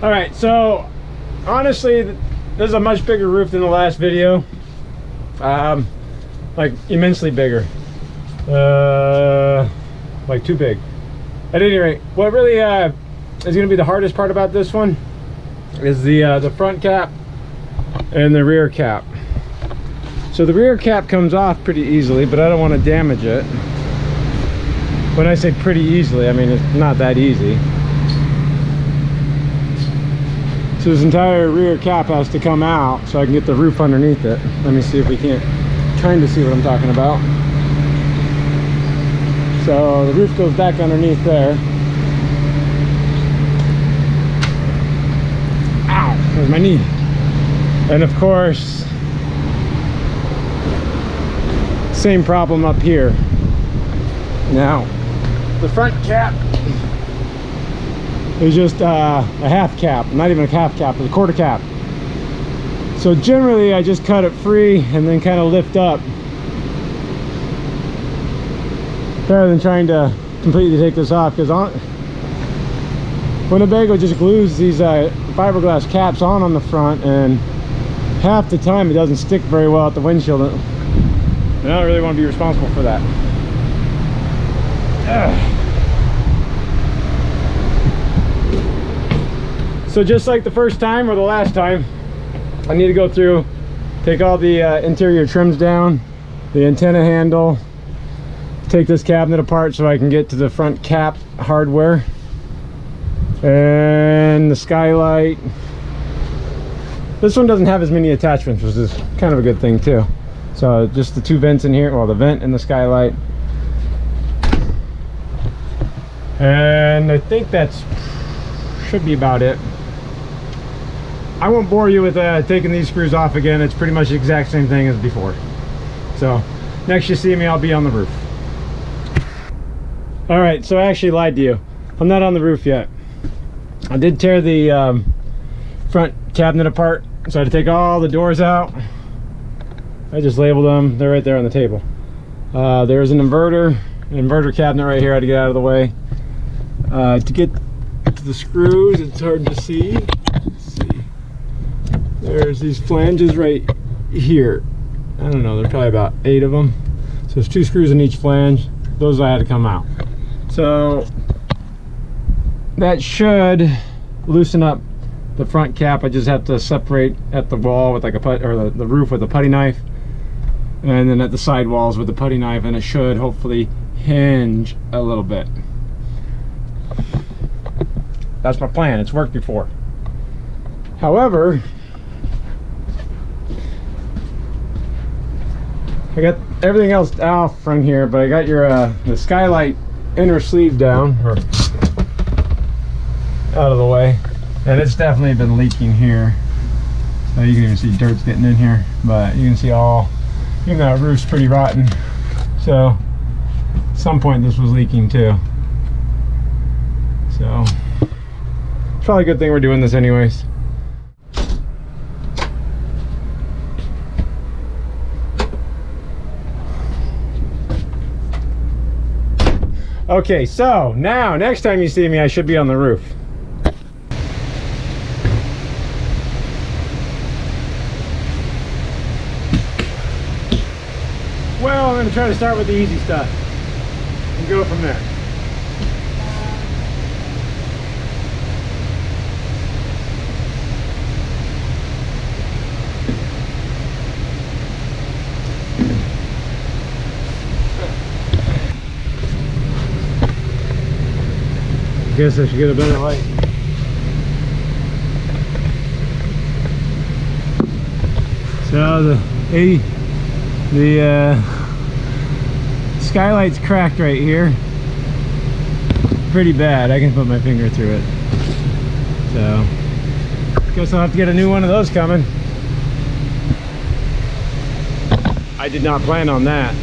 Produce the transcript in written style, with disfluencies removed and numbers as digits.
All right, so honestly, this is a much bigger roof than the last video. Like immensely bigger. Like too big. At any rate, what really is going to be the hardest part about this one is the front cap and the rear cap. So the rear cap comes off pretty easily, but I don't want to damage it. When I say pretty easily, I mean it's not that easy. So this entire rear cap has to come out so I can get the roof underneath it. Let me see if we can't kind of see what I'm talking about. So the roof goes back underneath there. Ow, there's my knee. And of course, same problem up here. Now, the front cap is just a half cap, not even a half cap, it's a quarter cap. So generally I just cut it free and then kind of lift up, rather than trying to completely take this off, because Winnebago just glues these fiberglass caps on the front, and half the time it doesn't stick very well at the windshield, and I don't really want to be responsible for that. So just like the first time or the last time, I need to go through, take all the interior trims down, the antenna handle, take this cabinet apart so I can get to the front cap hardware, and the skylight. This one doesn't have as many attachments, which is kind of a good thing too. So just the two vents in here, well, the vent and the skylight. And I think that's should be about it. I won't bore you with taking these screws off again. It's pretty much the exact same thing as before. So next you see me, I'll be on the roof. All right, so I actually lied to you. I'm not on the roof yet. I did tear the front cabinet apart, so I had to take all the doors out. I just labeled them. They're right there on the table. There's an inverter cabinet right here. I had to get out of the way. To get to the screws, it's hard to see. Let's see. There's these flanges right here. I don't know, there's probably about 8 of them. So there's 2 screws in each flange. Those I had to come out. So that should loosen up the front cap. I just have to separate at the wall with like the roof with a putty knife, and then at the side walls with the putty knife, and it should hopefully hinge a little bit. That's my plan. It's worked before. However, I got everything else off from here, but I got your the skylight inner sleeve down, or out of the way, and it's definitely been leaking here. So you can even see dirt's getting in here, but you can see even that roof's pretty rotten. So at some point this was leaking too. So it's probably a good thing we're doing this anyways. Okay, so now next time you see me, I should be on the roof. Well, I'm going to try to start with the easy stuff and go from there. I guess I should get a better light. So the skylight's cracked right here. Pretty bad. I can put my finger through it. So guess I'll have to get a new one of those coming. I did not plan on that.